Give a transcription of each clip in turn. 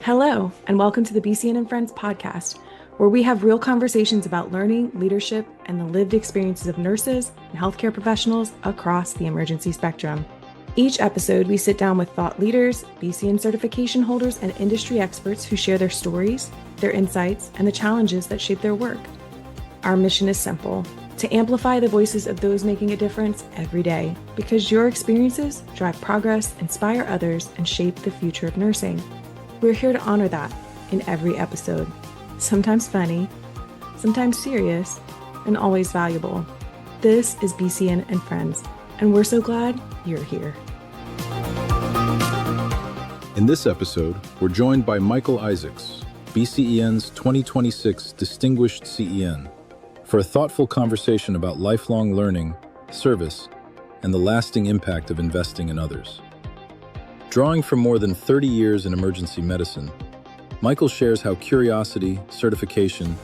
Hello, and welcome to the BCN and Friends podcast, where we have real conversations about learning, leadership, and the lived experiences of nurses and healthcare professionals across the emergency spectrum. Each episode, we sit down with thought leaders, BCN certification holders, and industry experts who share their stories, their insights, and the challenges that shape their work. Our mission is simple: to amplify the voices of those making a difference every day, because your experiences drive progress, inspire others, and shape the future of nursing. We're here to honor that in every episode. Sometimes funny, sometimes serious, and always valuable. This is BCN and Friends, and we're so glad you're here. In this episode, we're joined by Michael Isaacs, BCEN's 2026 Distinguished CEN, for a thoughtful conversation about lifelong learning, service, and the lasting impact of investing in others. Drawing from more than 30 years in emergency medicine, Michael shares how curiosity, certification,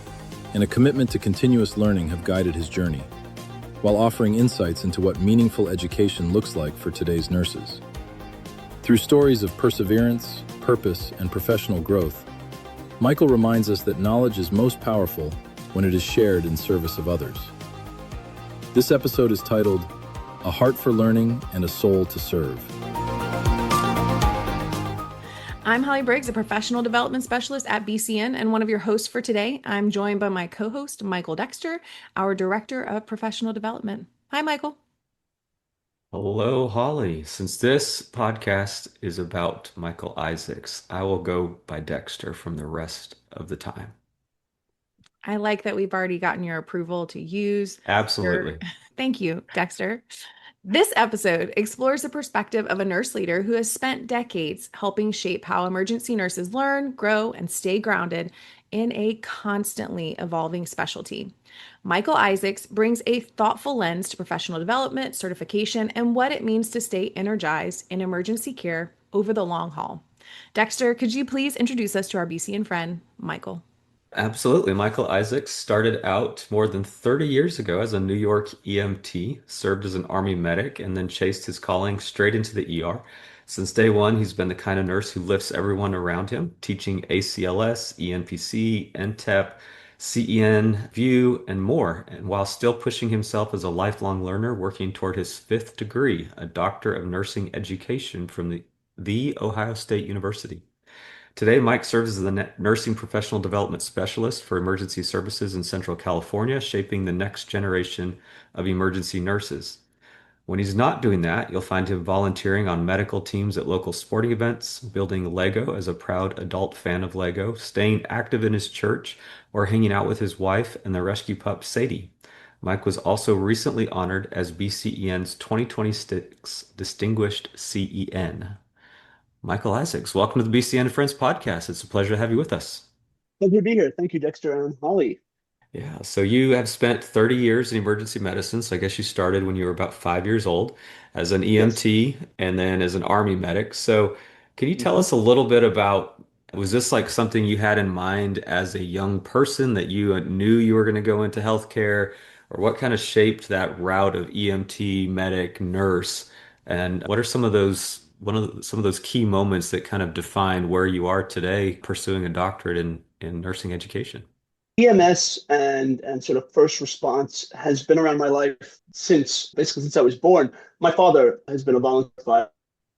and a commitment to continuous learning have guided his journey, while offering insights into what meaningful education looks like for today's nurses. Through stories of perseverance, purpose, and professional growth, Michael reminds us that knowledge is most powerful when it is shared in service of others. This episode is titled, "A Heart for Learning and a Soul to Serve." I'm Holly Briggs, a professional development specialist at BCN and one of your hosts for today. I'm joined by my co-host, Michael Dexter, our Director of Professional Development. Hi, Michael. Hello, Holly. Since this podcast is about Michael Isaacs, I will go by Dexter from the rest of the time. I like that we've already gotten your approval to use Absolutely. Thank you, Dexter. This episode explores the perspective of a nurse leader who has spent decades helping shape how emergency nurses learn, grow, and stay grounded in a constantly evolving specialty. Michael Isaacs brings a thoughtful lens to professional development, certification, and what it means to stay energized in emergency care over the long haul. Dexter, could you please introduce us to our BCN friend, Michael? Absolutely. Michael Isaacs started out more than 30 years ago as a New York EMT, served as an Army medic, and then chased his calling straight into the ER. Since day one, he's been the kind of nurse who lifts everyone around him, teaching ACLS, ENPC, ENTEP, CEN, VIEW, and more, and while still pushing himself as a lifelong learner, working toward his fifth degree, a Doctor of Nursing Education from the Ohio State University. Today, Mike serves as the Nursing Professional Development Specialist for Emergency Services in Central California, shaping the next generation of emergency nurses. When he's not doing that, you'll find him volunteering on medical teams at local sporting events, building Lego as a proud adult fan of Lego, staying active in his church, or hanging out with his wife and the rescue pup Sadie. Mike was also recently honored as BCEN's 2026 Distinguished CEN. Michael Isaacs, welcome to the BCN and Friends podcast. It's a pleasure to have you with us. Pleasure to be here. Thank you, Dexter and Holly. Yeah, so you have spent 30 years in emergency medicine. So I guess you started when you were about 5 years old as an Yes. EMT and then as an Army medic. So can you tell hmm us a little bit about, was this like something you had in mind as a young person that you knew you were going to go into healthcare, or what kind of shaped that route of EMT, medic, nurse? And what are some of those key moments that kind of define where you are today pursuing a doctorate in nursing education? EMS and sort of first response has been around my life since I was born. My father has been a volunteer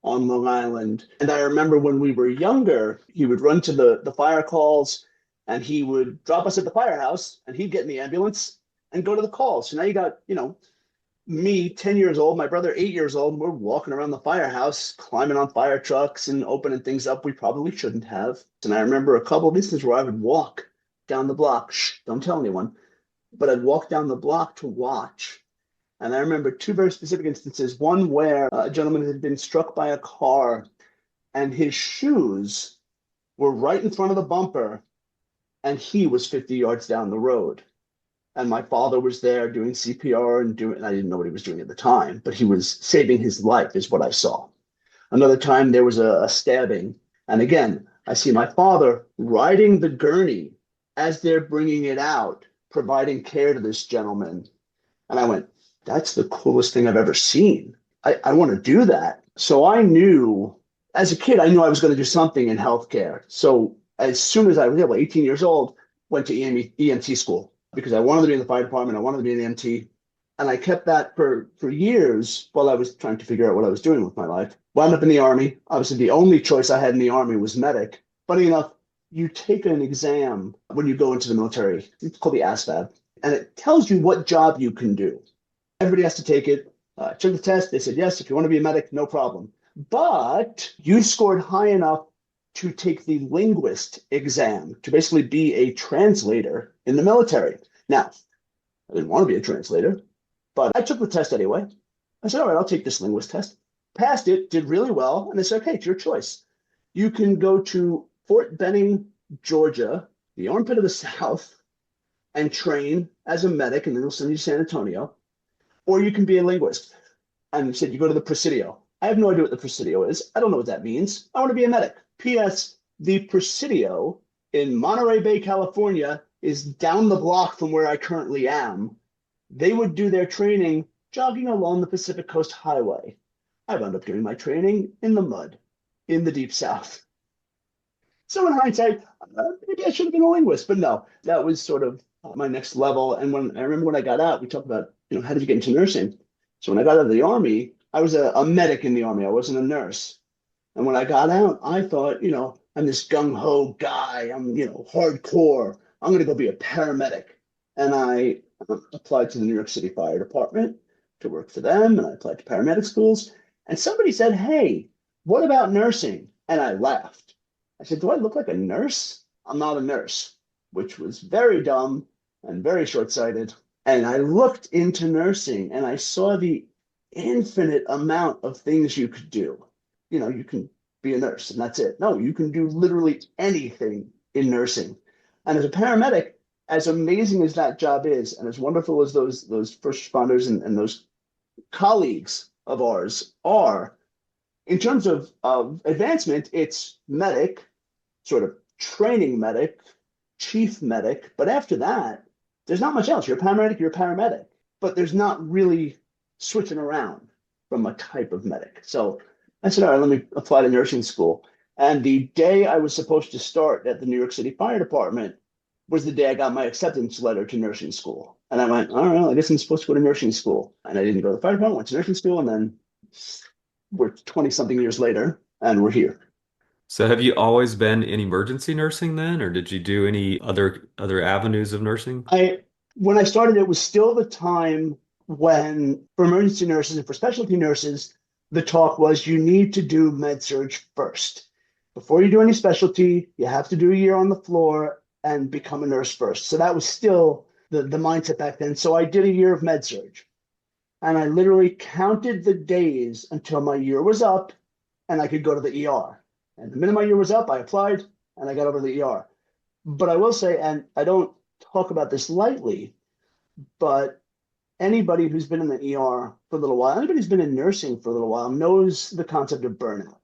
on Long Island, and I remember when we were younger, he would run to the fire calls, and he would drop us at the firehouse, and he'd get in the ambulance and go to the calls. So now you got, me, 10 years old, my brother, 8 years old, we're walking around the firehouse, climbing on fire trucks and opening things up we probably shouldn't have. And I remember a couple of instances where I would walk down the block. Shh, don't tell anyone. But I'd walk down the block to watch. And I remember two very specific instances. One where a gentleman had been struck by a car and his shoes were right in front of the bumper and he was 50 yards down the road. And my father was there doing CPR and I didn't know what he was doing at the time, but he was saving his life, is what I saw. Another time there was a stabbing. And again, I see my father riding the gurney as they're bringing it out, providing care to this gentleman. And I went, that's the coolest thing I've ever seen. I want to do that. So I knew as a kid, I knew I was going to do something in healthcare. So as soon as I was 18 years old, went to EMT school because I wanted to be in the fire department. I wanted to be an EMT. And I kept that for years while I was trying to figure out what I was doing with my life. Wound up in the Army. Obviously, the only choice I had in the Army was medic. Funny enough, you take an exam when you go into the military. It's called the ASVAB, and it tells you what job you can do. Everybody has to take it. Took the test. They said, yes, if you want to be a medic, no problem. But you scored high enough to take the linguist exam to basically be a translator in the military. Now, I didn't want to be a translator, but I took the test anyway. I said, all right, I'll take this linguist test. Passed it, did really well. And they said, okay, it's your choice. You can go to Fort Benning, Georgia, the armpit of the South, and train as a medic, and then they'll send you to San Antonio, or you can be a linguist. And they said, you go to the Presidio. I have no idea what the Presidio is. I don't know what that means. I want to be a medic. P.S. The Presidio in Monterey Bay, California, is down the block from where I currently am. They would do their training jogging along the Pacific Coast Highway. I wound up doing my training in the mud, in the Deep South. So in hindsight, maybe I should have been a linguist, but no, that was sort of my next level. And when I remember when I got out, we talked about, how did you get into nursing? So when I got out of the Army, I was a medic in the Army. I wasn't a nurse. And when I got out, I thought, I'm this gung-ho guy. I'm, hardcore. I'm going to go be a paramedic. And I applied to the New York City Fire Department to work for them. And I applied to paramedic schools. And somebody said, hey, what about nursing? And I laughed. I said, do I look like a nurse? I'm not a nurse, which was very dumb and very short-sighted. And I looked into nursing and I saw the infinite amount of things you could do. You can be a nurse and that's it. No, you can do literally anything in nursing. And as a paramedic, as amazing as that job is, and as wonderful as those first responders and those colleagues of ours are, in terms of advancement, it's medic, sort of training medic, chief medic. But after that, there's not much else. You're a paramedic, but there's not really switching around from a type of medic. So I said, all right, let me apply to nursing school. And the day I was supposed to start at the New York City Fire Department was the day I got my acceptance letter to nursing school. And I went, all right, I guess I'm supposed to go to nursing school. And I didn't go to the fire department, went to nursing school, and then we're 20-something years later, and we're here. So have you always been in emergency nursing then, or did you do any other avenues of nursing? When I started, it was still the time when, for emergency nurses and for specialty nurses, the talk was you need to do med surg first. Before you do any specialty, you have to do a year on the floor and become a nurse first. So that was still the mindset back then. So I did a year of med surg. And I literally counted the days until my year was up and I could go to the ER. And the minute my year was up, I applied and I got over to the ER. But I will say, and I don't talk about this lightly, but anybody who's been in the ER for a little while, anybody who's been in nursing for a little while knows the concept of burnout.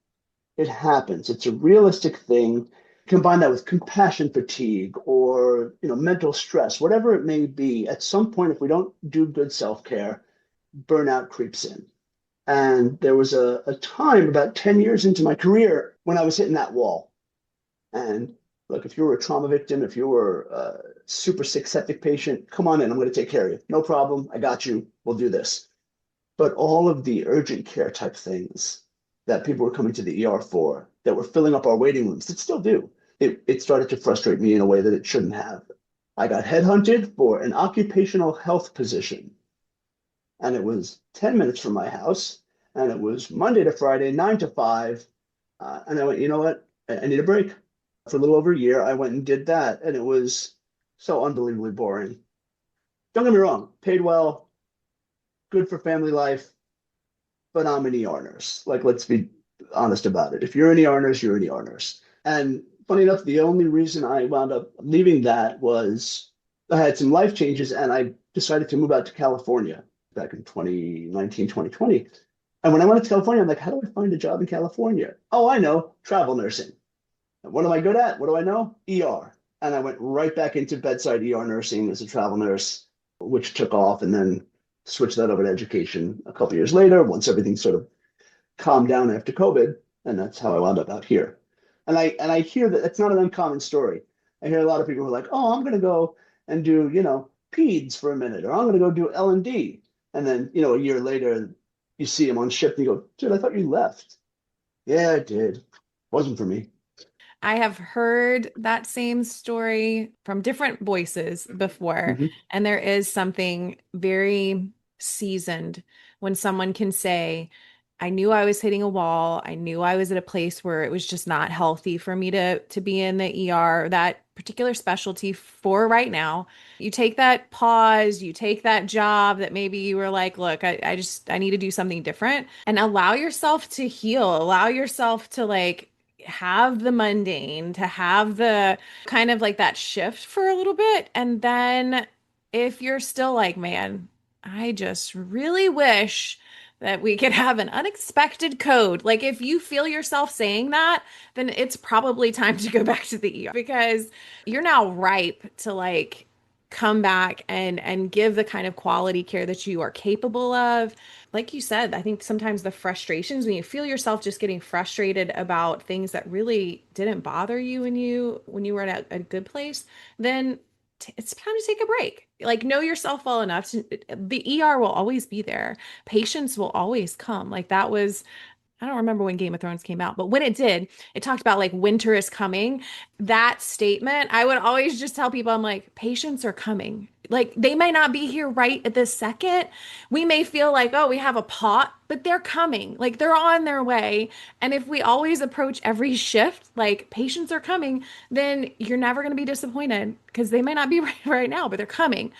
It happens. It's a realistic thing. Combine that with compassion fatigue or mental stress, whatever it may be. At some point, if we don't do good self-care, burnout creeps in. And there was a time about 10 years into my career when I was hitting that wall. And look, if you were a trauma victim, if you were a super sick septic patient, come on in, I'm going to take care of you. No problem. I got you. We'll do this. But all of the urgent care type things that people were coming to the ER for, that were filling up our waiting rooms, that still do, it started to frustrate me in a way that it shouldn't have. I got headhunted for an occupational health position. And it was 10 minutes from my house. And it was Monday to Friday, 9 to 5. And I went, you know what? I need a break. For a little over a year, I went and did that. And it was so unbelievably boring. Don't get me wrong, paid well, good for family life, but I'm an ER nurse. Like, let's be honest about it. If you're an ER nurse, you're an ER nurse. And funny enough, the only reason I wound up leaving that was I had some life changes and I decided to move out to California back in 2019, 2020. And when I went to California, I'm like, how do I find a job in California? Oh, I know, travel nursing. And what am I good at? What do I know? ER. And I went right back into bedside ER nursing as a travel nurse, which took off, and then switched that over to education a couple of years later, once everything sort of calmed down after COVID. And that's how I wound up out here. And I hear that it's not an uncommon story. I hear a lot of people who are like, oh, I'm going to go and do, peds for a minute, or I'm going to go do L&D. And then, a year later, you see him on shift and you go, dude, I thought you left. Yeah, I did. Wasn't for me. I have heard that same story from different voices before, Mhm. and there is something very seasoned when someone can say, I knew I was hitting a wall. I knew I was at a place where it was just not healthy for me to be in the ER, that particular specialty for right now. You take that pause, you take that job that maybe you were like, look, I need to do something different and allow yourself to heal, allow yourself to like have the mundane, to have the kind of like that shift for a little bit. And then if you're still like, man, I just really wish that we could have an unexpected code. Like if you feel yourself saying that, then it's probably time to go back to the ER because you're now ripe to like come back and give the kind of quality care that you are capable of. Like you said, I think sometimes the frustrations when you feel yourself just getting frustrated about things that really didn't bother you when you were at a good place, then it's time to take a break. Like know yourself well enough to the ER will always be there. Patients will always come. Like that was I don't remember when Game of Thrones came out, but when it did, it talked about like winter is coming. That statement, I would always just tell people, I'm like, patients are coming. Like they may not be here right at this second. We may feel like, oh, we have a pot, but they're coming. Like they're on their way. And if we always approach every shift like patients are coming, then you're never going to be disappointed because they may not be right now, but they're coming.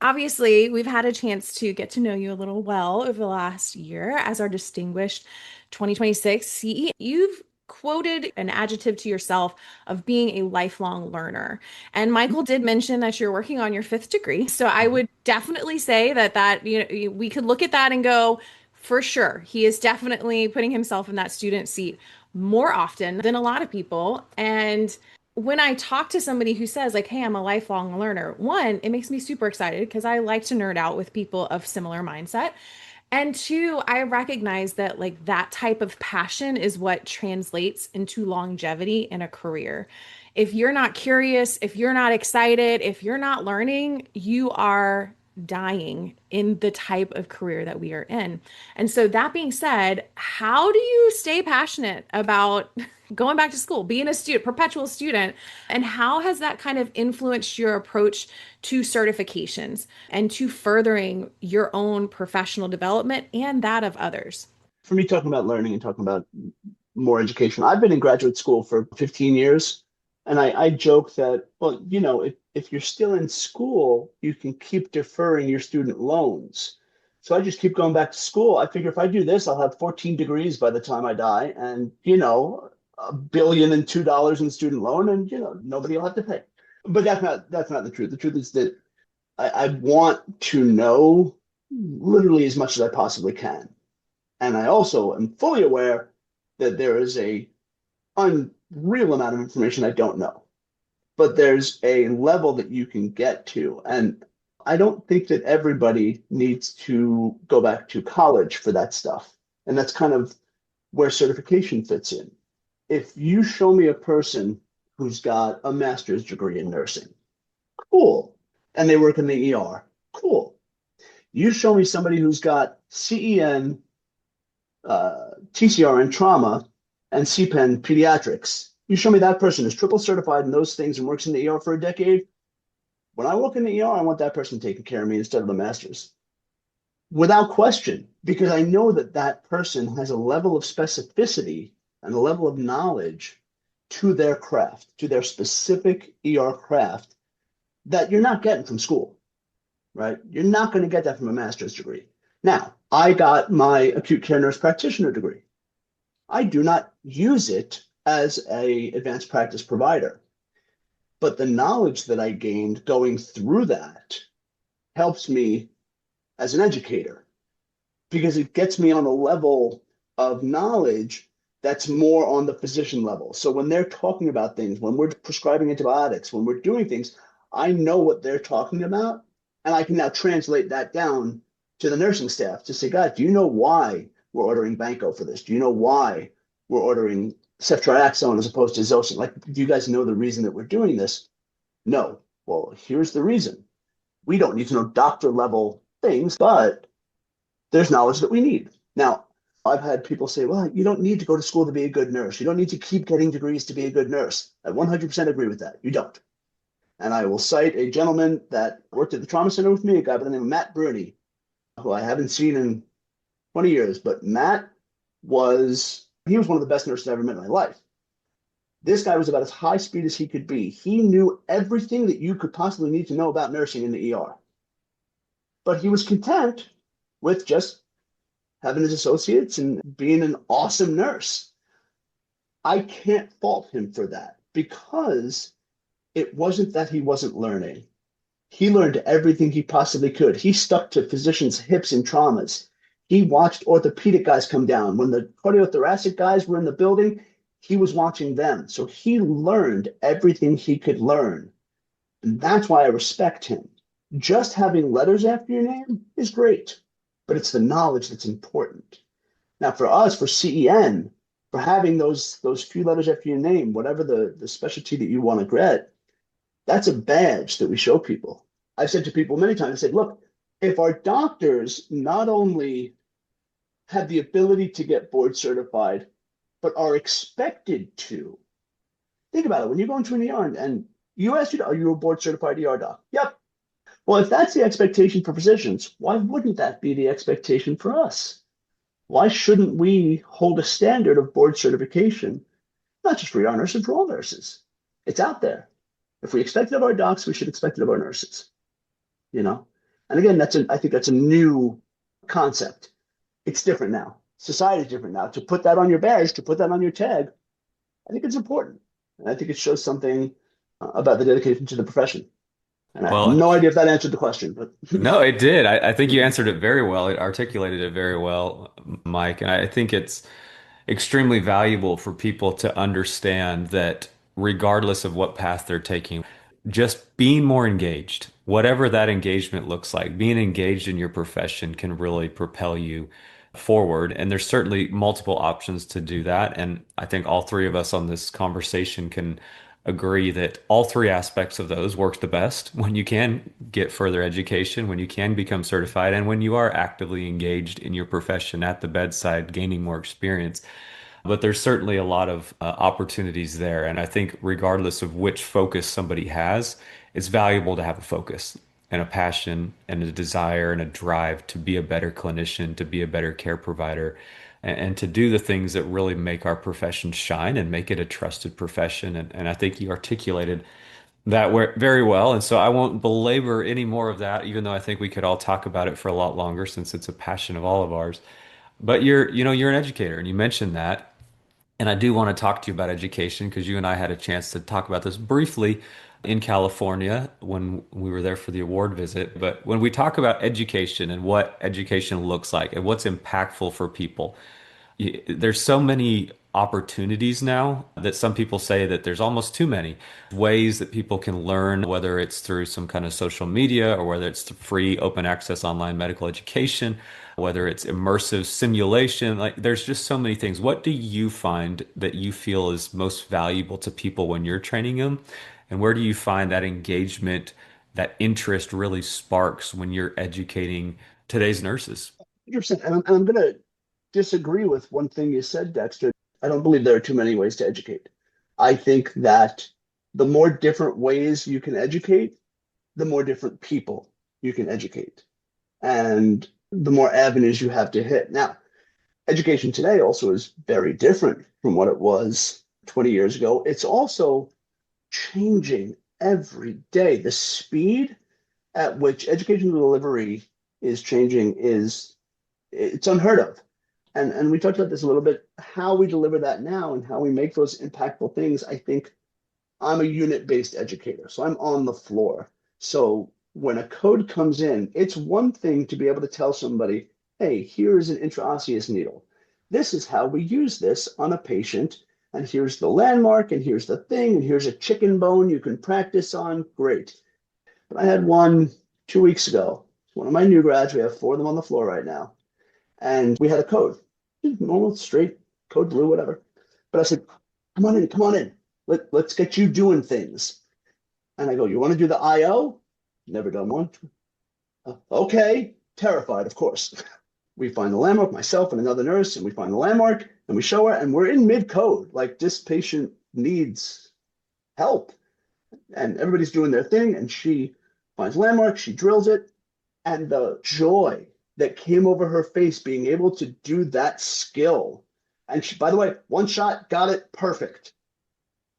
Obviously, we've had a chance to get to know you a little well over the last year as our distinguished 2026 CE. You've quoted an adjective to yourself of being a lifelong learner. And Michael did mention that you're working on your fifth degree. So I would definitely say that we could look at that and go, for sure, he is definitely putting himself in that student seat more often than a lot of people. And when I talk to somebody who says like, "Hey, I'm a lifelong learner," one, it makes me super excited because I like to nerd out with people of similar mindset. And two, I recognize that like that type of passion is what translates into longevity in a career. If you're not curious, if you're not excited, if you're not learning, you are dying in the type of career that we are in. And so that being said, how do you stay passionate about going back to school, being a student, perpetual student, and how has that kind of influenced your approach to certifications and to furthering your own professional development and that of others? For me, talking about learning and talking about more education, I've been in graduate school for 15 years. And I joke that, well, if you're still in school, you can keep deferring your student loans. So I just keep going back to school. I figure if I do this, I'll have 14 degrees by the time I die and, $1,002 in student loan and, nobody will have to pay. But that's not the truth. The truth is that I want to know literally as much as I possibly can. And I also am fully aware that there is a unreal amount of information I don't know, but there's a level that you can get to. And I don't think that everybody needs to go back to college for that stuff. And that's kind of where certification fits in. If you show me a person who's got a master's degree in nursing, cool, and they work in the ER, cool. You show me somebody who's got CEN, TCR in trauma, and CPEN pediatrics. You show me that person is triple certified in those things and works in the ER for a decade. When I walk in the ER, I want that person taking care of me instead of the masters. Without question, because I know that that person has a level of specificity and a level of knowledge to their craft, to their specific ER craft that you're not getting from school, right? You're not going to get that from a master's degree. Now, I got my acute care nurse practitioner degree. I do not use it as a advanced practice provider, but the knowledge that I gained going through that helps me as an educator because it gets me on a level of knowledge that's more on the physician level. So when they're talking about things, when we're prescribing antibiotics, when we're doing things, I know what they're talking about, and I can now translate that down to the nursing staff to say, God, do you know why we're ordering Banco for this? Do you know why we're ordering ceftriaxone as opposed to Zosyn. Like, do you guys know the reason that we're doing this? No. Well, here's the reason. We don't need to know doctor level things, but there's knowledge that we need. Now, I've had people say, well, you don't need to go to school to be a good nurse. You don't need to keep getting degrees to be a good nurse. I 100% agree with that. You don't. And I will cite a gentleman that worked at the trauma center with me, a guy by the name of Matt Bruni, who I haven't seen in 20 years, but Matt he was one of the best nurses I ever met in my life. This guy was about as high speed as he could be. He knew everything that you could possibly need to know about nursing in the ER. But he was content with just having his associates and being an awesome nurse. I can't fault him for that because it wasn't that he wasn't learning. He learned everything he possibly could. He stuck to physicians' hips and traumas. He watched orthopedic guys come down. When the cardiothoracic guys were in the building, he was watching them. So he learned everything he could learn. And that's why I respect him. Just having letters after your name is great, but it's the knowledge that's important. Now, for us, for CEN, for having those few letters after your name, whatever the specialty that you want to get, that's a badge that we show people. I've said to people many times, I said, look, if our doctors not only have the ability to get board certified, but are expected to, think about it. When you go into an ER and you ask you, are you a board certified ER doc? Yep. Well, if that's the expectation for physicians, why wouldn't that be the expectation for us? Why shouldn't we hold a standard of board certification, not just for ER nurses, for all nurses? It's out there. If we expect it of our docs, we should expect it of our nurses, you know? And again, I think that's a new concept. It's different now. Society's different now. To put that on your badge, to put that on your tag, I think it's important. And I think it shows something about the dedication to the profession. And I have Well, no idea if that answered the question, but no, it did. I think you answered it very well. It articulated it very well, Mike. And I think it's extremely valuable for people to understand that regardless of what path they're taking, just being more engaged, whatever that engagement looks like, being engaged in your profession can really propel you forward. And there's certainly multiple options to do that. And I think all three of us on this conversation can agree that all three aspects of those works the best when you can get further education, when you can become certified, and when you are actively engaged in your profession at the bedside, gaining more experience. But there's certainly a lot of opportunities there. And I think regardless of which focus somebody has, it's valuable to have a focus and a passion and a desire and a drive to be a better clinician, to be a better care provider, and to do the things that really make our profession shine and make it a trusted profession. And I think you articulated that very well. And so I won't belabor any more of that, even though I think we could all talk about it for a lot longer since it's a passion of all of ours. But you're an educator, and you mentioned that. And I do want to talk to you about education because you and I had a chance to talk about this briefly in California when we were there for the award visit. But when we talk about education and what education looks like and what's impactful for people, there's so many opportunities now that some people say that there's almost too many ways that people can learn, whether it's through some kind of social media or whether it's free open access online medical education, whether it's immersive simulation. Like there's just so many things. What do you find that you feel is most valuable to people when you're training them? And where do you find that engagement, that interest really sparks when you're educating today's nurses? 100%. And I'm going to disagree with one thing you said, Dexter. I don't believe there are too many ways to educate. I think that the more different ways you can educate, the more different people you can educate, and the more avenues you have to hit. Now, education today also is very different from what it was 20 years ago. It's also changing every day. The speed at which education delivery is changing it's unheard of. And we talked about this a little bit, how we deliver that now and how we make those impactful things. I think I'm a unit-based educator, so I'm on the floor. So when a code comes in, it's one thing to be able to tell somebody, hey, here's an intraosseous needle. This is how we use this on a patient, and here's the landmark, and here's the thing, and here's a chicken bone you can practice on. Great. But I had one 2 weeks ago. It's one of my new grads. We have 4 of them on the floor right now. And we had a code, normal, straight, code blue, whatever. But I said, come on in, come on in. Let's get you doing things. And I go, you want to do the IO? Never done one. Okay, terrified, of course. We find the landmark, myself and another nurse, and we find the landmark and we show her, and we're in mid-code. Like, this patient needs help. And everybody's doing their thing, and she finds landmark, she drills it, and the joy that came over her face being able to do that skill. And she, by the way, one shot, got it perfect.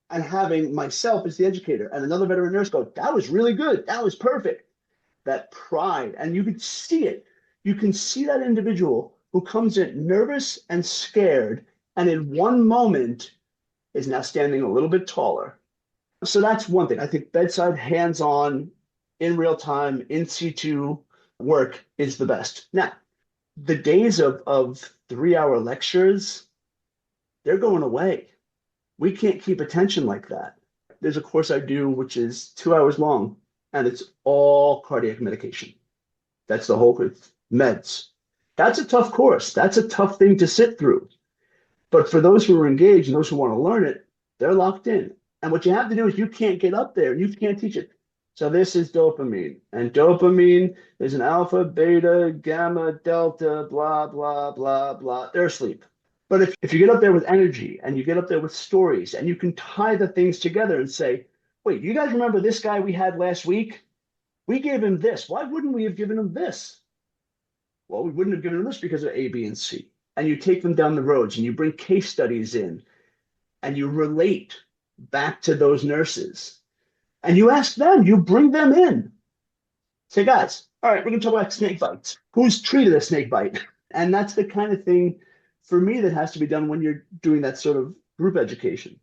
And having myself as the educator and another veteran nurse go, that was really good, that was perfect. That pride, and you could see it. You can see that individual who comes in nervous and scared, and in one moment is now standing a little bit taller. So that's one thing. I think bedside, hands-on, in real time, in situ work is the best. Now, the days of 3-hour lectures, they're going away. We can't keep attention like that. There's a course I do which is 2 hours long, and it's all cardiac medication. That's the whole course. Meds. That's a tough course. That's a tough thing to sit through. But for those who are engaged and those who want to learn it, they're locked in. And what you have to do is you can't get up there. You can't teach it. So this is dopamine. And dopamine is an alpha, beta, gamma, delta, blah, blah, blah, blah. They're asleep. But if you get up there with energy and you get up there with stories and you can tie the things together and say, wait, you guys remember this guy we had last week? We gave him this. Why wouldn't we have given him this? Well, we wouldn't have given him this because of A, B, and C. And you take them down the roads and you bring case studies in and you relate back to those nurses. And you ask them, you bring them in. Say, guys, all right, we're going to talk about snake bites. Who's treated a snake bite? And that's the kind of thing for me that has to be done when you're doing that sort of group education.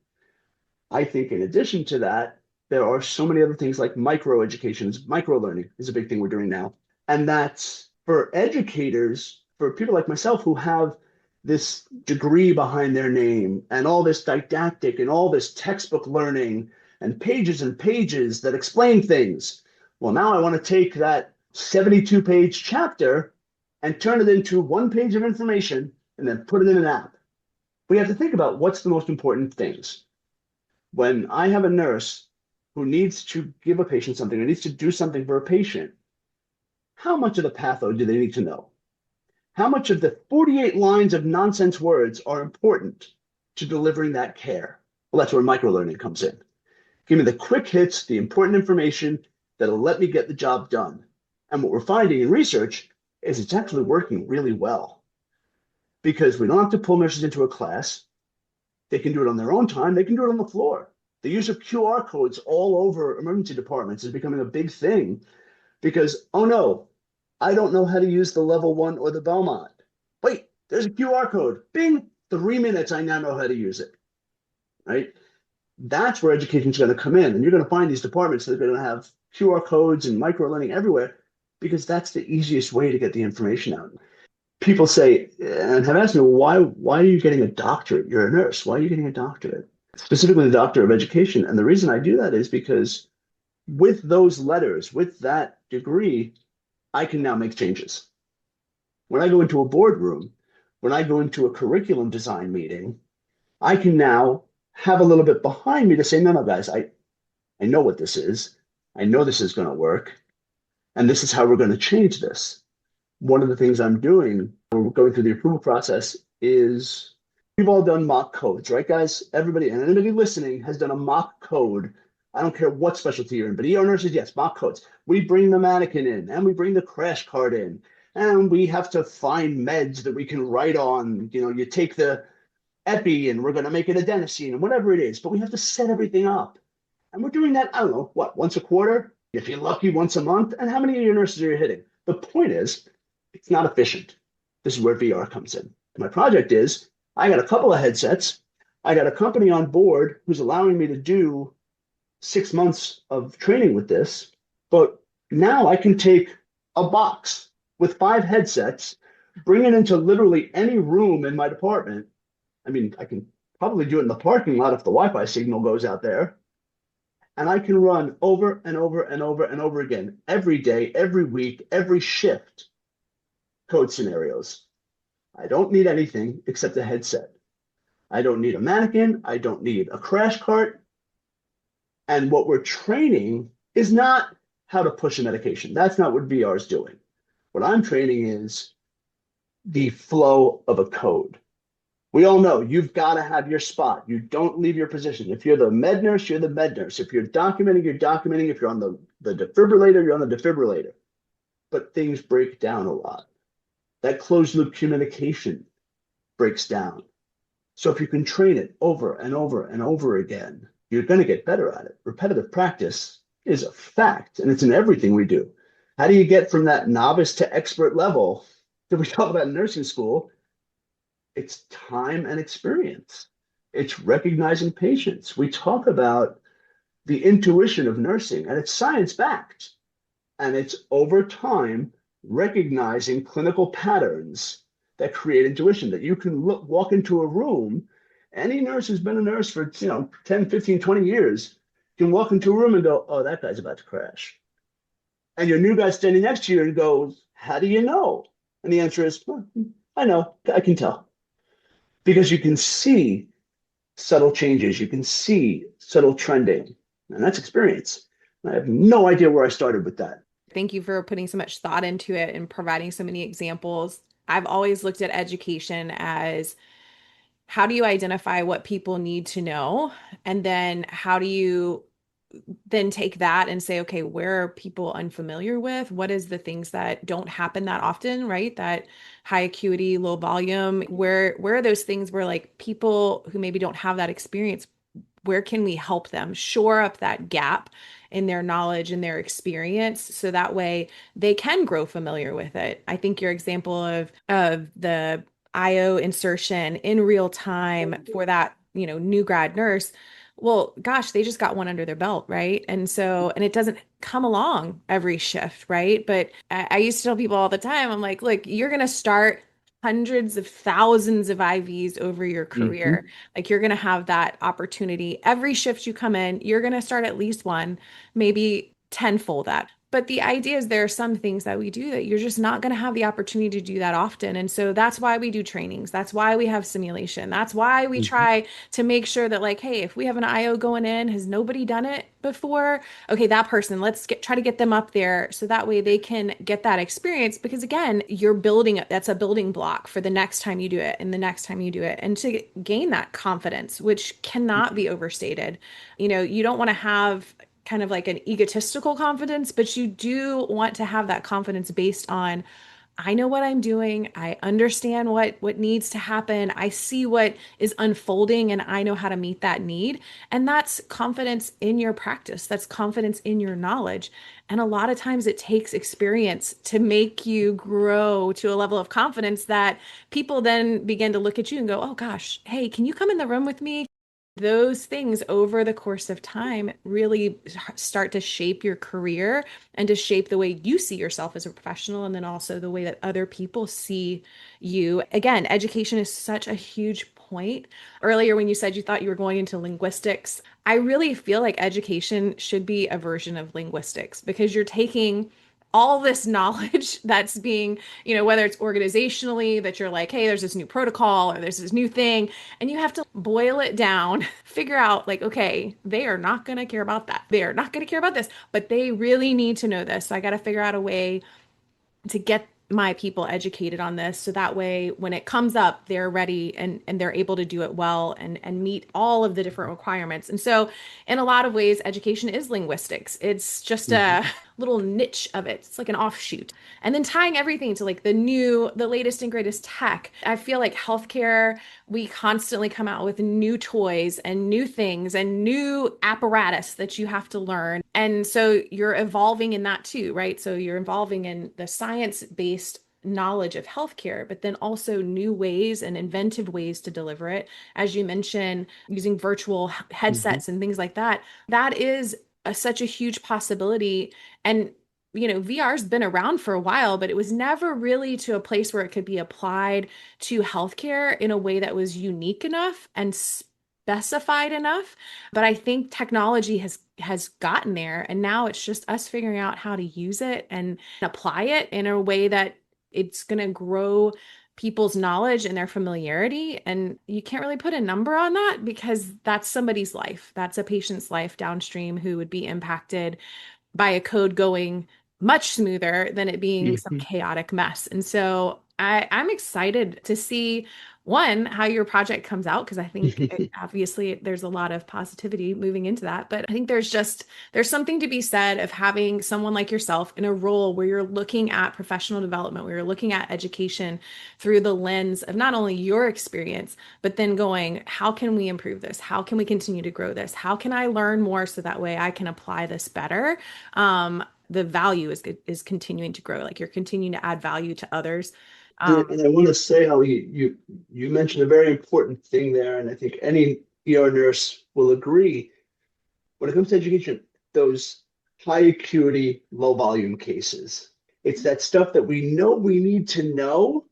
I think in addition to that, there are so many other things like micro educations. Micro learning is a big thing we're doing now. And that's for educators, for people like myself who have this degree behind their name and all this didactic and all this textbook learning and pages that explain things. Well, now I want to take that 72-page chapter and turn it into 1 page of information and then put it in an app. We have to think about what's the most important things. When I have a nurse who needs to give a patient something or needs to do something for a patient, how much of the patho do they need to know? How much of the 48 lines of nonsense words are important to delivering that care? Well, that's where microlearning comes in. Give me the quick hits, the important information that'll let me get the job done. And what we're finding in research is it's actually working really well because we don't have to pull nurses into a class. They can do it on their own time. They can do it on the floor. The use of QR codes all over emergency departments is becoming a big thing because, oh no, I don't know how to use the level 1 or the Belmont. Wait, there's a QR code. Bing, 3 minutes, I now know how to use it, right? That's where education is going to come in. And you're going to find these departments that are going to have QR codes and micro learning everywhere because that's the easiest way to get the information out. People say, and have asked me, why are you getting a doctorate? You're a nurse. Why are you getting a doctorate? Specifically the doctor of education. And the reason I do that is because with those letters, with that degree, I can now make changes. When I go into a boardroom, when I go into a curriculum design meeting, I can now have a little bit behind me to say, no, guys, I know what this is. I know this is going to work. And this is how we're going to change this. One of the things I'm doing when we're going through the approval process is we've all done mock codes, right, guys? Everybody and anybody listening has done a mock code. I don't care what specialty you're in, but ER nurses, yes, mock codes. We bring the mannequin in and we bring the crash cart in and we have to find meds that we can write on. You know, you take the epi and we're going to make it adenosine and whatever it is, but we have to set everything up. And we're doing that, I don't know, what, once a quarter? If you're lucky, once a month. And how many of your nurses are you hitting? The point is, it's not efficient. This is where VR comes in. My project is, I got a couple of headsets. I got a company on board who's allowing me to do 6 months of training with this. But now I can take a box with 5 headsets, bring it into literally any room in my department. I mean, I can probably do it in the parking lot if the Wi-Fi signal goes out there. And I can run over and over and over and over again, every day, every week, every shift, code scenarios. I don't need anything except a headset. I don't need a mannequin. I don't need a crash cart. And what we're training is not how to push a medication. That's not what VR is doing. What I'm training is the flow of a code. We all know you've got to have your spot. You don't leave your position. If you're the med nurse, you're the med nurse. If you're documenting, you're documenting. If you're on the defibrillator, you're on the defibrillator. But things break down a lot. That closed loop communication breaks down. So if you can train it over and over and over again, you're going to get better at it. Repetitive practice is a fact, and it's in everything we do. How do you get from that novice to expert level that we talk about in nursing school? It's time and experience. It's recognizing patients. We talk about the intuition of nursing, and it's science-backed. And it's over time recognizing clinical patterns that create intuition, that you can walk into a room. Any nurse who's been a nurse for 10, 15, 20 years can walk into a room and go, oh, that guy's about to crash. And your new guy standing next to you and goes, how do you know? And the answer is, well, I know, I can tell. Because you can see subtle changes, you can see subtle trending, and that's experience. I have no idea where I started with that. Thank you for putting so much thought into it and providing so many examples. I've always looked at education as, how do you identify what people need to know? And then how do you then take that and say, okay, where are people unfamiliar with? What is the things that don't happen that often, right? That high acuity, low volume, where are those things where like people who maybe don't have that experience, where can we help them shore up that gap in their knowledge and their experience so that way they can grow familiar with it? I think your example of the IO insertion in real time for that, new grad nurse, well, gosh, they just got one under their belt, right? And it doesn't come along every shift, right? But I used to tell people all the time, I'm like, look, you're going to start hundreds of thousands of IVs over your career. Mm-hmm. Like you're going to have that opportunity. Every shift you come in, you're going to start at least one, maybe tenfold that. But the idea is there are some things that we do that you're just not going to have the opportunity to do that often. And so that's why we do trainings. That's why we have simulation. That's why we Mm-hmm. try to make sure that like, hey, if we have an IO going in, has nobody done it before? Okay, that person, try to get them up there so that way they can get that experience. Because again, that's a building block for the next time you do it and the next time you do it. And to gain that confidence, which cannot be overstated. You don't want to have kind of like an egotistical confidence, but you do want to have that confidence based on, I know what I'm doing. I understand what needs to happen. I see what is unfolding and I know how to meet that need. And that's confidence in your practice. That's confidence in your knowledge. And a lot of times it takes experience to make you grow to a level of confidence that people then begin to look at you and go, oh gosh, hey, can you come in the room with me? Those things over the course of time really start to shape your career and to shape the way you see yourself as a professional, and then also the way that other people see you. Again, education is such a huge point. Earlier, when you said you thought you were going into linguistics, I really feel like education should be a version of linguistics because you're taking all this knowledge that's being, whether it's organizationally that you're like, hey, there's this new protocol or there's this new thing, and you have to boil it down, figure out like, okay, they are not going to care about that. They are not going to care about this, but they really need to know this. So I got to figure out a way to get my people educated on this so that way when it comes up they're ready and they're able to do it well and meet all of the different requirements. And so in a lot of ways education is linguistics. It's just a little niche of it. It's like an offshoot. And then tying everything to like the latest and greatest tech. I feel like healthcare, we constantly come out with new toys and new things and new apparatus that you have to learn. And so you're evolving in that too, right? So you're evolving in the science-based knowledge of healthcare, but then also new ways and inventive ways to deliver it. As you mentioned, using virtual headsets and things like that. That is such a huge possibility. And VR's been around for a while, but it was never really to a place where it could be applied to healthcare in a way that was unique enough and specified enough. But I think technology has gotten there, and now it's just us figuring out how to use it and apply it in a way that it's going to grow people's knowledge and their familiarity. And you can't really put a number on that because that's somebody's life. That's a patient's life downstream who would be impacted by a code going much smoother than it being some Mhm. chaotic mess. And so I'm excited to see one, how your project comes out, because I think obviously there's a lot of positivity moving into that. But I think there's something to be said of having someone like yourself in a role where you're looking at professional development, where you're looking at education through the lens of not only your experience, but then going, how can we improve this? How can we continue to grow this? How can I learn more so that way I can apply this better? The value is continuing to grow. Like you're continuing to add value to others. And I want to say how you mentioned a very important thing there, and I think any ER nurse will agree. When it comes to education, those high acuity, low volume cases, it's that stuff that we know we need to know,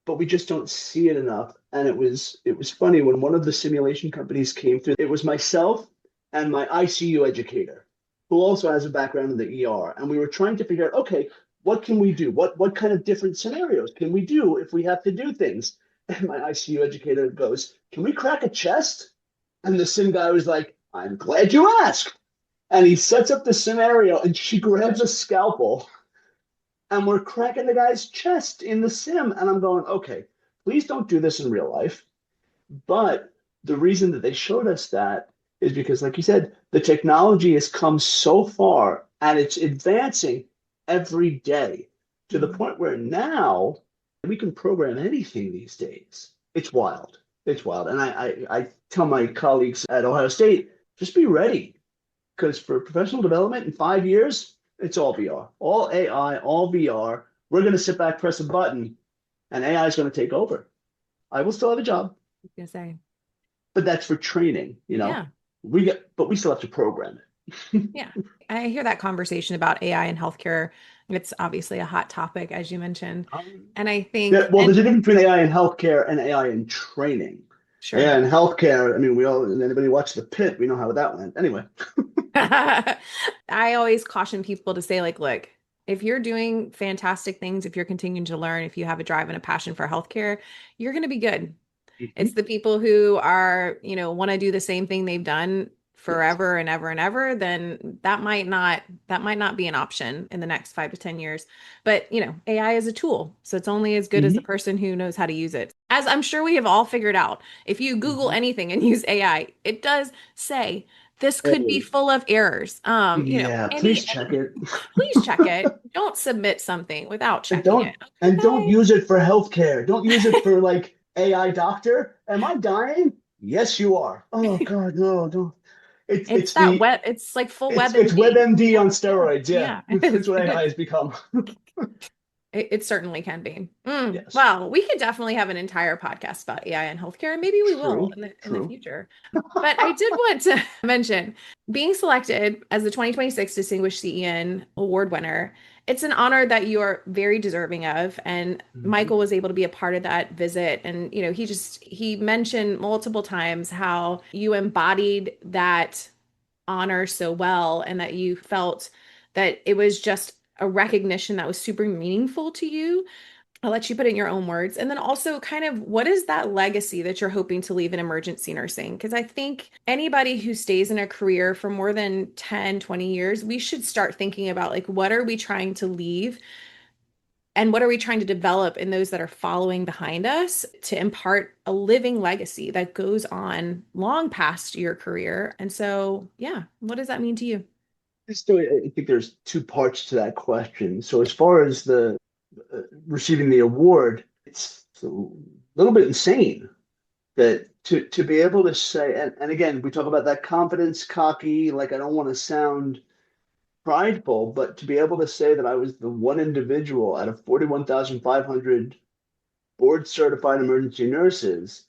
but we just don't see it enough. And it was funny when one of the simulation companies came through. It was myself and my ICU educator, who also has a background in the ER, and we were trying to figure out, okay, what can we do? What kind of different scenarios can we do if we have to do things? And my ICU educator goes, "Can we crack a chest?" And the sim guy was like, "I'm glad you asked." And he sets up the scenario, and she grabs a scalpel, and we're cracking the guy's chest in the sim. And I'm going, okay, please don't do this in real life. But the reason that they showed us that is because, like you said, the technology has come so far and it's advancing every day to the point where now we can program anything these days. It's wild. It's wild. And I tell my colleagues at Ohio State, just be ready because for professional development in 5 years, it's all VR, all AI, all VR. We're going to sit back, press a button, and AI is going to take over. I will still have a job, Gonna say, but that's for training, you know. yeah, But we still have to program it. yeah. I hear that conversation about AI in healthcare. It's obviously a hot topic, as you mentioned. And I Yeah, think, well, and there's a difference between AI in healthcare and AI in training. sure. AI in healthcare, I mean, we all, anybody watch The Pit, we know how that went. Anyway. I always caution people to say, like, look, if you're doing fantastic things, if you're continuing to learn, if you have a drive and a passion for healthcare, you're going to be good. It's Mhm. the people who are, want to do the same thing they've done Yes. forever and ever and ever, then that might not be an option in the next 5 to 10 years. But, AI is a tool. So it's only as good as the Mhm. person who knows how to use it. As I'm sure we have all figured out, if you Google Mhm. anything and use AI, it does say this could be Oh, full of errors. yeah, please check it. Please check it. Don't submit something without And checking it. don't Okay. use it for healthcare. Don't use it for like AI doctor. Am I dying? Yes, you are. Oh God, no, don't. It's It's it's that the web, it's like full it's WebMD. WebMD on Yeah, steroids. Yeah, yeah, it that's is. what It AI is. has become. It certainly can be. Yes, Well, we could definitely have an entire podcast about AI and healthcare, and maybe we will true, in the true. future. But I did want to mention being selected as the 2026 Distinguished CEN Award winner. It's an honor that you are very deserving of. And Mhm. Michael was able to be a part of that visit. And, he mentioned multiple times how you embodied that honor so well and that you felt that it was just a recognition that was super meaningful to you. I'll let you put it in your own words. And then also, kind of, what is that legacy that you're hoping to leave in emergency nursing? Because I think anybody who stays in a career for more than 10, 20 years, we should start thinking about, like, what are we trying to leave and what are we trying to develop in those that are following behind us to impart a living legacy that goes on long past your career. And so, yeah, what does that mean to you? So I think there's two parts to that question. So as far as the receiving the award, it's a little bit insane that to be able to say, and again, we talk about that confidence, cocky, like I don't want to sound prideful, but to be able to say that I was the one individual out of 41,500 board certified emergency nurses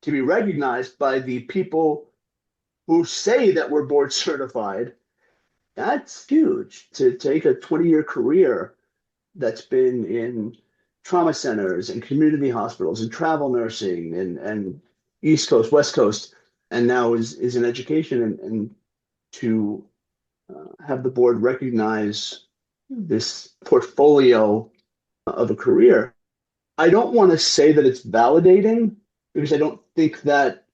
to be recognized by the people who say that we're board certified, that's huge. To take a 20-year career that's been in trauma centers and community hospitals and travel nursing and East Coast, West Coast, and now is in education and to have the board recognize this portfolio of a career. I don't want to say that it's validating because I don't think that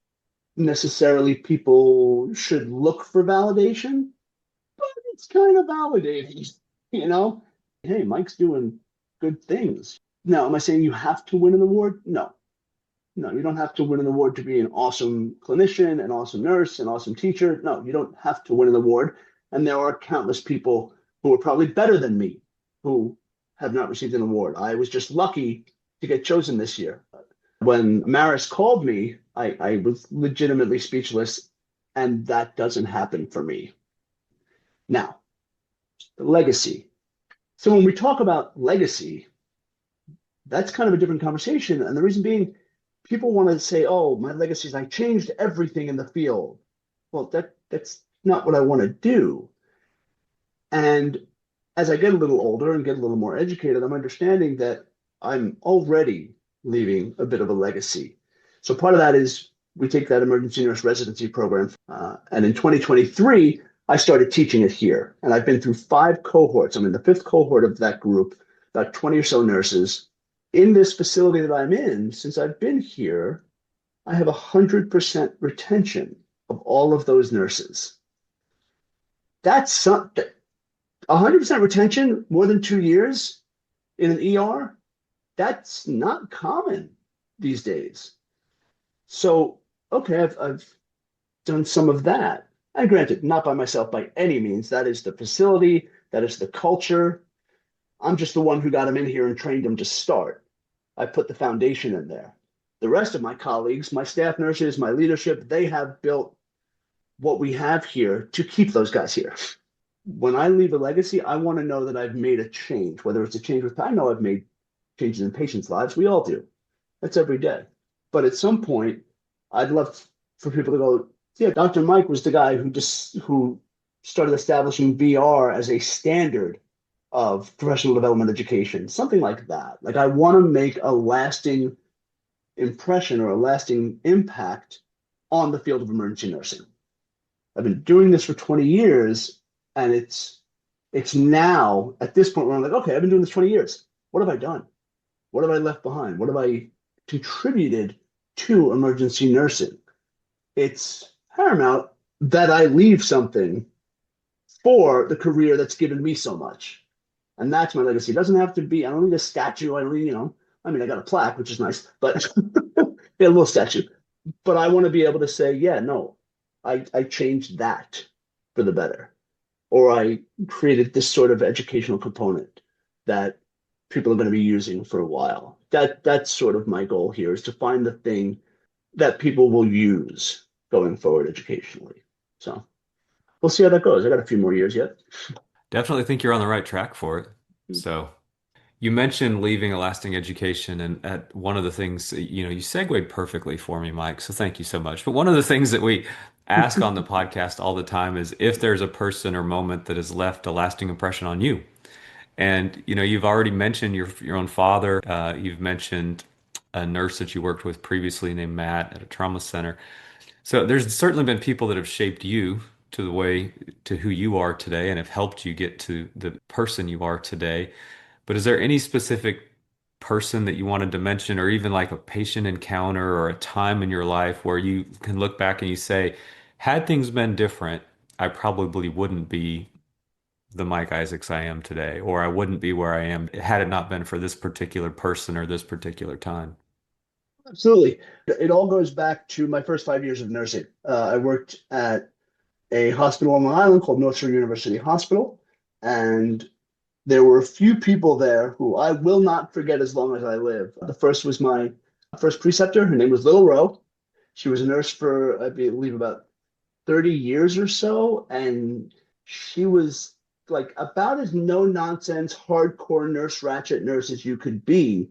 necessarily people should look for validation, but it's kind of validating, you know? Hey, Mike's doing good things. Now, am I saying you have to win an award? No. No, you don't have to win an award to be an awesome clinician, an awesome nurse, an awesome teacher. No, you don't have to win an award. And there are countless people who are probably better than me who have not received an award. I was just lucky to get chosen this year. When Maris called me, I was legitimately speechless, and that doesn't happen for me. Now, the legacy. So when we talk about legacy, that's kind of a different conversation. And the reason being, people want to say, oh, my legacy is I changed everything in the field. Well, that's not what I want to do. And as I get a little older and get a little more educated, I'm understanding that I'm already leaving a bit of a legacy. So part of that is we take that emergency nurse residency program. And in 2023, I started teaching it here. And I've been through 5 cohorts. I'm in the 5th cohort of that group, about 20 or so nurses. In this facility that I'm in, since I've been here, I have 100% retention of all of those nurses. That's something. 100% retention, more than 2 years in an ER, that's not common these days. So, okay, I've done some of that. And granted, not by myself by any means. That is the facility, that is the culture. I'm just the one who got them in here and trained them to start. I put the foundation in there. The rest of my colleagues, my staff nurses, my leadership, they have built what we have here to keep those guys here. When I leave a legacy, I want to know that I've made a change, whether it's a change with, I know I've made changes in patients' lives. We all do. That's every day. But at some point, I'd love for people to go, yeah, Dr. Mike was the guy who started establishing VR as a standard of professional development education, something like that. Like I want to make a lasting impression or a lasting impact on the field of emergency nursing. I've been doing this for 20 years, and it's now at this point where I'm like, okay, I've been doing this 20 years. What have I done? What have I left behind? What have I contributed to emergency nursing? It's paramount that I leave something for the career that's given me so much. And that's my legacy. It doesn't have to be, I don't need a statue. I don't need, I mean, I got a plaque, which is nice, but yeah, a little statue. But I want to be able to say, yeah, no, I changed that for the better. Or I created this sort of educational component that people are going to be using for a while. That's sort of my goal here, is to find the thing that people will use going forward educationally. So we'll see how that goes. I got a few more years yet. Definitely think you're on the right track for it. So you mentioned leaving a lasting education, and at one of the things, you segued perfectly for me, Mike. So thank you so much. But one of the things that we ask on the podcast all the time is if there's a person or moment that has left a lasting impression on you. And you've already mentioned your own father. You've mentioned a nurse that you worked with previously named Matt at a trauma center. So there's certainly been people that have shaped you to who you are today and have helped you get to the person you are today. But is there any specific person that you wanted to mention, or even like a patient encounter or a time in your life where you can look back and you say, had things been different, I probably wouldn't be the Mike Isaacs I am today, or I wouldn't be where I am had it not been for this particular person or this particular time? Absolutely. It all goes back to my first 5 years of nursing. I worked at a hospital on Long Island called North Shore University Hospital, and there were a few people there who I will not forget as long as I live. The first was my first preceptor. Her name was Little Rowe. She was a nurse for, I believe, about 30 years or so, and she was like about as no-nonsense, hardcore nurse ratchet nurse as you could be,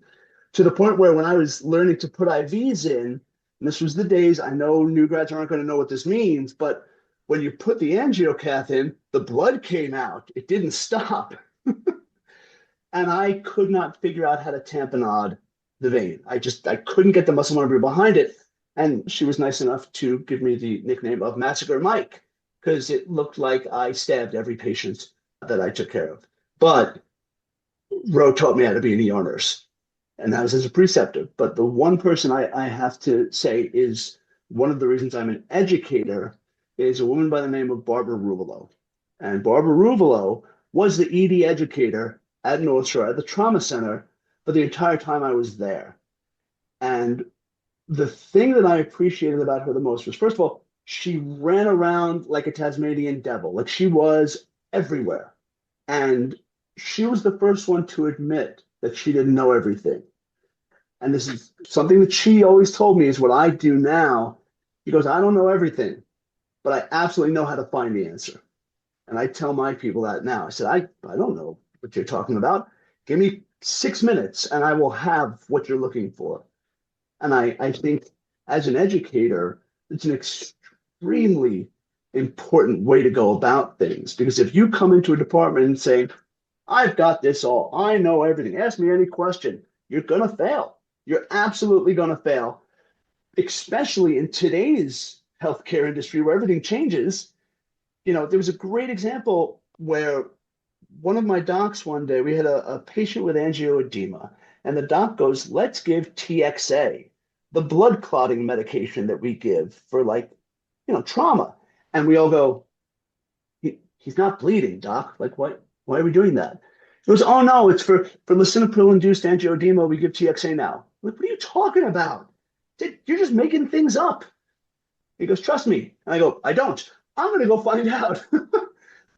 to the point where when I was learning to put IVs in, and this was the days, I know new grads aren't going to know what this means, but when you put the angiocath in, the blood came out. It didn't stop. And I could not figure out how to tamponade the vein. I couldn't get the muscle memory behind it. And she was nice enough to give me the nickname of Massacre Mike, because it looked like I stabbed every patient that I took care of. But Roe taught me how to be an ER nurse. and that was as a preceptor. But the one person I have to say is one of the reasons I'm an educator is a woman by the name of Barbara Ruvalo. And Barbara Ruvalo was the ED educator at North Shore at the trauma center for the entire time I was there. And the thing that I appreciated about her the most was, first of all, she ran around like a Tasmanian devil. Like she was everywhere. And she was the first one to admit that she didn't know everything. And this is something that she always told me is what I do now. He goes, I don't know everything, but I absolutely know how to find the answer. And I tell my people that now. I said, I don't know what you're talking about. Give me 6 minutes and I will have what you're looking for. And I think as an educator, it's an extremely important way to go about things. Because if you come into a department and say, I've got this all, I know everything, ask me any question, you're going to fail. You're absolutely going to fail, especially in today's healthcare industry where everything changes. There was a great example where one of my docs one day, we had a patient with angioedema, and the doc goes, let's give TXA, the blood clotting medication that we give for trauma. And we all go, he's not bleeding, doc. Like, why are we doing that? He goes, oh no, it's for lisinopril-induced angioedema. We give TXA now. Like, what are you talking about? You're just making things up. He goes, trust me. And I go, I don't. I'm going to go find out.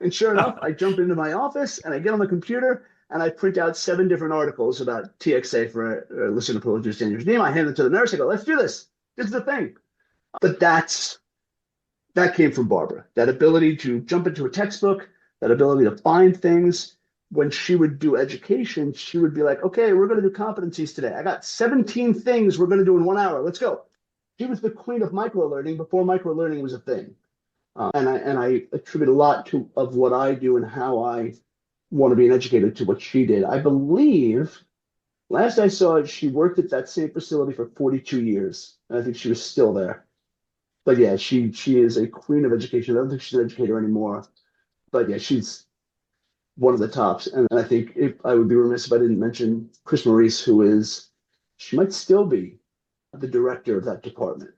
And sure enough, I jump into my office and I get on the computer and I print out 7 different articles about TXA for lisinopril-induced angioedema. I hand it to the nurse. I go, let's do this. This is the thing. But that came from Barbara. That ability to jump into a textbook, that ability to find things. When she would do education, she would be like, okay, we're going to do competencies today. I got 17 things we're going to do in 1 hour. Let's go. She was the queen of microlearning before microlearning was a thing. And I attribute a lot of what I do and how I want to be an educator to what she did. I believe last I saw it, she worked at that same facility for 42 years. And I think she was still there. But yeah, she is a queen of education. I don't think she's an educator anymore. But yeah, she's one of the tops. And I think I would be remiss if I didn't mention Chris Maurice, she might still be the director of that department.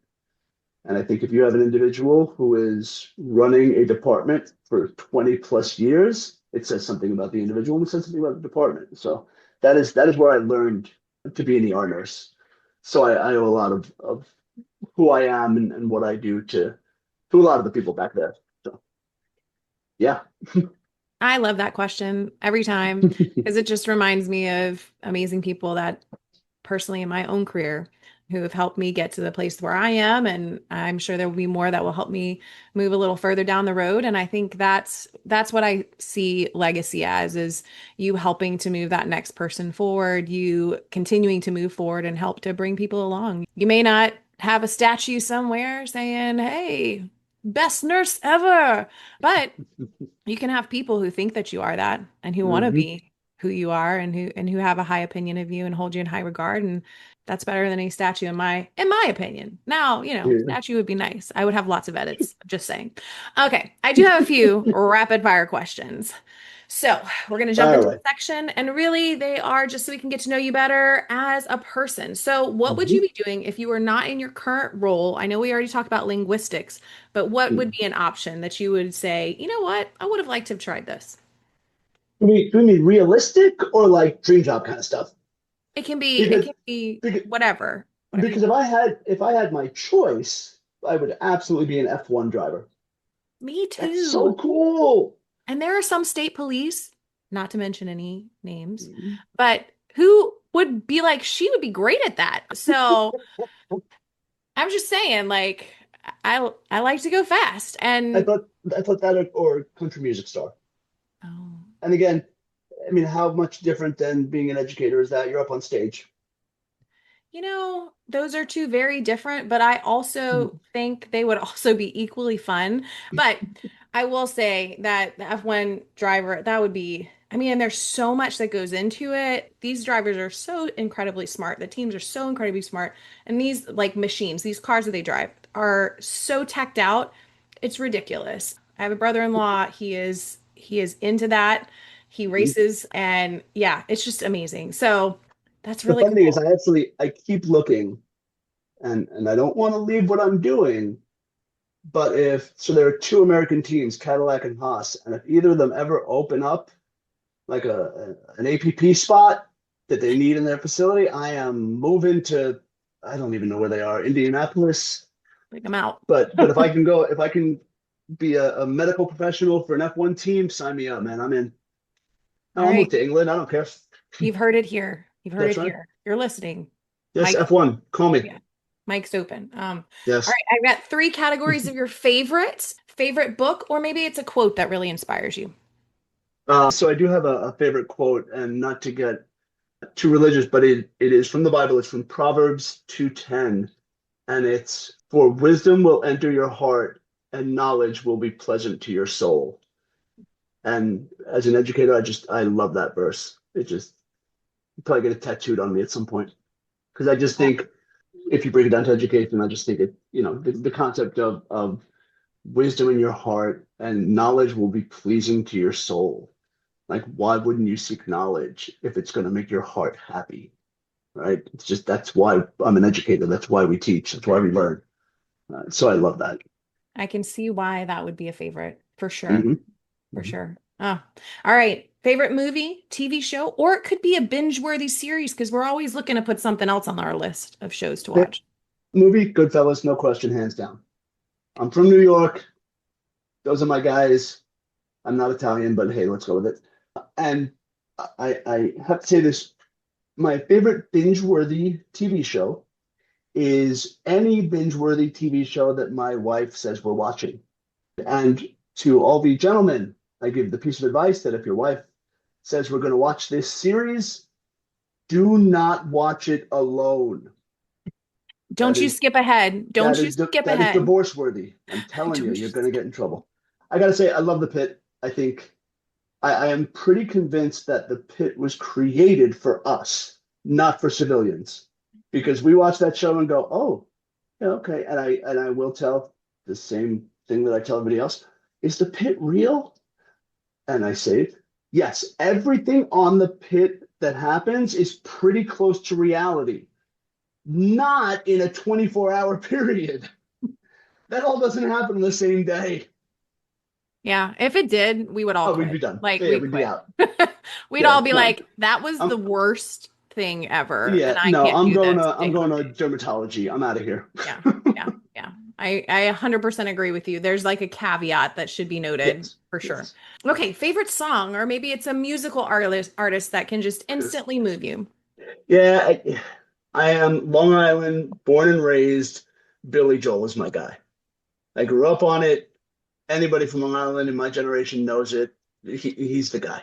And I think if you have an individual who is running a department for 20 plus years, it says something about the individual and it says something about the department. So that is where I learned to be an ER nurse. So I owe a lot of who I am and what I do to a lot of the people back there. So yeah. I love that question every time because it just reminds me of amazing people that personally in my own career who have helped me get to the place where I am. And I'm sure there will be more that will help me move a little further down the road. And I think that's what I see legacy as, is you helping to move that next person forward, you continuing to move forward and help to bring people along. You may not have a statue somewhere saying, hey, best nurse ever, but you can have people who think that you are that and who want to Mhm. be who you are and who have a high opinion of you and hold you in high regard. And that's better than a statue in my opinion. Now, Yeah. statue would be nice. I would have lots of edits, just saying. Okay, I do have a few rapid fire questions. So we're going to jump All into right. a section, and really they are just so we can get to know you better as a person. So what would you Mhm. be doing if you were not in your current role? I know we already talked about linguistics, but what would be an option that you would say, you know what, I would have liked to have tried this? Do we mean realistic or like dream job kind of stuff? It Because can be because, whatever you because if I had my choice, I would absolutely be an F1 driver. Me That's so too. cool. And there are some state police, not to mention any names, but who would be like, she would be great at that. So I'm just saying, like, I like to go fast. I And thought I thought that or country music star. oh, And again, I mean, how much different than being an educator is that? You're up on stage. those are two very different, but I also think they would also be equally fun. But I will say that the F1 driver, that would be, I mean, and there's so much that goes into it. These drivers are so incredibly smart. The teams are so incredibly smart. And these like machines, these cars that they drive are so teched out. It's ridiculous. I have a brother-in-law. He is into that. He races and yeah, it's just amazing. So That's The really funny thing is cool. I keep looking and I don't want to leave what I'm doing, but there are two American teams, Cadillac and Haas, and if either of them ever open up like an APP spot that they need in their facility, I am moving to, I don't even know where they are, Indianapolis. Like I'm out. But if I can be a medical professional for an F1 team, sign me up, man. I'm in. All I'll move right. to England. I don't care. You've heard it here. You've heard That's it right. here. You're listening. Yes, Mike, F1. Call me. yeah, Mike's open. All Yes. right, I've got three categories of your favorites, favorite book, or maybe it's a quote that really inspires you. So I do have a favorite quote, and not to get too religious, but it is from the Bible. It's from Proverbs 2:10, and it's, "For wisdom will enter your heart, and knowledge will be pleasant to your soul." And as an educator, I love that verse. It just probably get it tattooed on me at some point, because I just think if you break it down to education, I just think the concept of wisdom in your heart and knowledge will be pleasing to your soul. Like, why wouldn't you seek knowledge if it's going to make your heart happy, right? It's just, that's why I'm an educator. That's why we teach. That's why we learn. So I love that. I can see why that would be a favorite for sure. Hmm. For sure. Oh, all right. Favorite movie, TV show, or it could be a binge-worthy series because we're always looking to put something else on our list of shows to watch. Movie, Goodfellas, no question, hands down. I'm from New York. Those are my guys. I'm not Italian, but hey, let's go with it. And I have to say this, my favorite binge-worthy TV show is any binge-worthy TV show that my wife says we're watching. And to all the gentlemen, I give the piece of advice that if your wife says we're going to watch this series, do not watch it alone. Don't you skip ahead. Don't you skip that is ahead. divorce worthy. I'm telling you, you're going to get in trouble. I got to say, I love The Pit. I think I am pretty convinced that The Pit was created for us, not for civilians, because we watch that show and go, oh, yeah, okay. And I will tell the same thing that I tell everybody else. Is The Pit real? And I say, yes, everything on The Pit that happens is pretty close to reality, not in a 24-hour period. That all doesn't happen in the same day. Yeah, if it did, we would all quit. We'd be done. Like, Yeah, we'd we'd quit. be out. We'd Yeah, all be no. like, that was the worst thing ever. Yeah, And I no, can't I'm do going this. to dermatology. I'm out of here. Yeah, yeah, yeah. I 100% agree with you. There's like a caveat that should be noted Yes, for sure. yes. Okay, favorite song, or maybe it's a musical artist that can just instantly move you. Yeah, I am Long Island, born and raised. Billy Joel is my guy. I grew up on it. Anybody from Long Island in my generation knows it. He's the guy.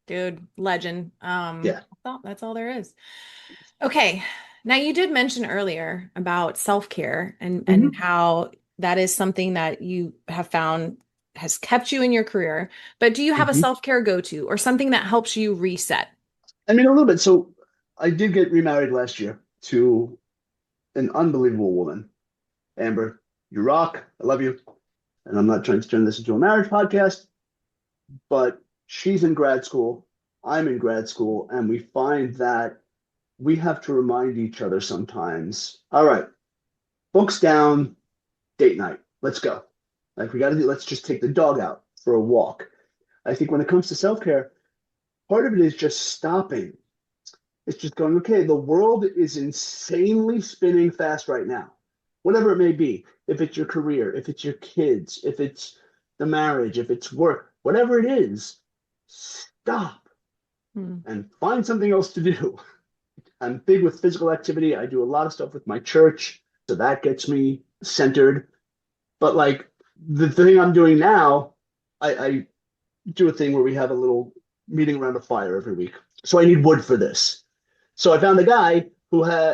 Dude, legend. Yeah. That's all there is. Okay. Now you did mention earlier about self-care and how that is something that you have found has kept you in your career. But do you have a self-care go-to or something that helps you reset? I mean, a little bit. So I did get remarried last year to an unbelievable woman. Amber, you rock. I love you. And I'm not trying to turn this into a marriage podcast, but she's in grad school. I'm in grad school. And we find that we have to remind each other sometimes, all right, books down, date night. Let's go. Like, let's just take the dog out for a walk. I think when it comes to self-care, part of it is just stopping. It's just going, okay, the world is insanely spinning fast right now, whatever it may be. If it's your career, if it's your kids, if it's the marriage, if it's work, whatever it is, stop and find something else to do. I'm big with physical activity. I do a lot of stuff with my church, so that gets me centered. But like the thing I'm doing now, I do a thing where we have a little meeting around a fire every week. So I need wood for this. So I found a guy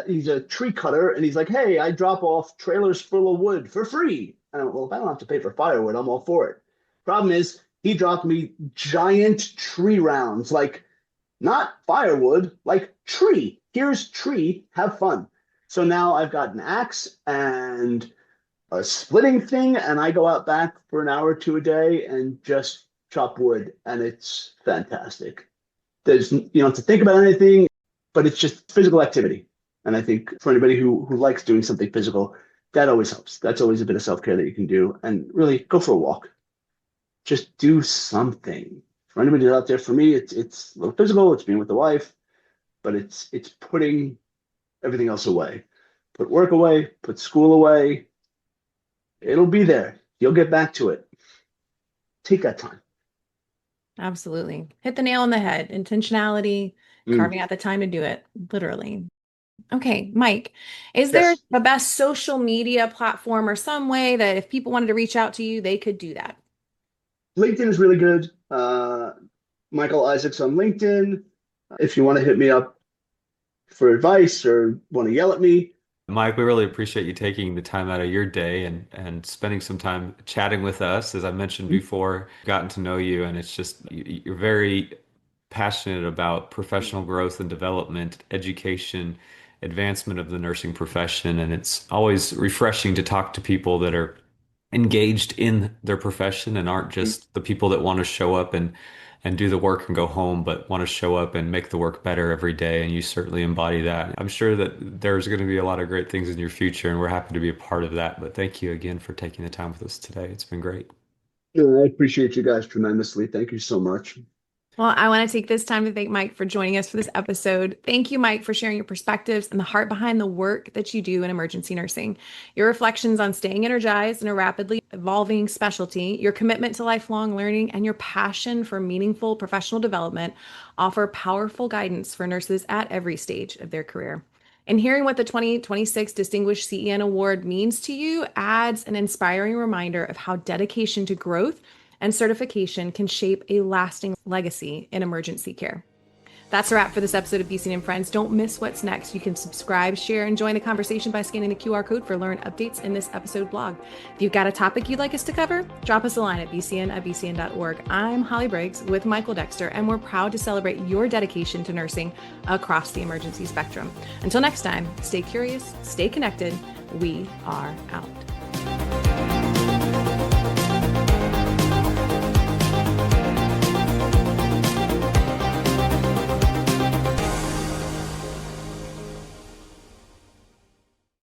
he's a tree cutter, and he's like, hey, I drop off trailers full of wood for free. And I went, well, if I don't have to pay for firewood, I'm all for it. Problem is, he dropped me giant tree rounds, like not firewood, like tree. Here's tree, have fun. So now I've got an axe and a splitting thing, and I go out back for an hour or two a day and just chop wood, and it's fantastic. You don't have to think about anything. but it's just physical activity. And I think for anybody who likes doing something physical, that always helps. That's always a bit of self-care that you can do. And really go for a walk. Just do something. For anybody out there, for me, it's a little physical, it's being with the wife, but it's putting everything else away. Put work away, put school away. It'll be there. You'll get back to it. Take that time. Absolutely. Hit the nail on the head. Intentionality, carving out the time to do it, literally. Okay, Mike, is there Yes. a best social media platform or some way that if people wanted to reach out to you, they could do that? LinkedIn is really good. Michael Isaacs on LinkedIn. If you want to hit me up for advice or want to yell at me. Mike, we really appreciate you taking the time out of your day and spending some time chatting with us. As I mentioned before, gotten to know you, and it's just you're very passionate about professional growth and development, education, advancement of the nursing profession, and it's always refreshing to talk to people that are engaged in their profession and aren't just the people that want to show up and do the work and go home, but want to show up and make the work better every day. And you certainly embody that. I'm sure that there's going to be a lot of great things in your future, and we're happy to be a part of that. But thank you again for taking the time with us today. It's been great. I appreciate you guys tremendously. Thank you so much. Well, I want to take this time to thank Mike for joining us for this episode. Thank you, Mike, for sharing your perspectives and the heart behind the work that you do in emergency nursing. Your reflections on staying energized in a rapidly evolving specialty, your commitment to lifelong learning, and your passion for meaningful professional development offer powerful guidance for nurses at every stage of their career. And hearing what the 2026 Distinguished CEN Award means to you adds an inspiring reminder of how dedication to growth and certification can shape a lasting legacy in emergency care. That's a wrap for this episode of BCEN and Friends. Don't miss what's next. You can subscribe, share, and join the conversation by scanning the QR code for learn updates in this episode blog. If you've got a topic you'd like us to cover, drop us a line at bcn@bcn.org. I'm Holly Briggs with Michael Dexter, and we're proud to celebrate your dedication to nursing across the emergency spectrum. Until next time, stay curious, stay connected. We are out.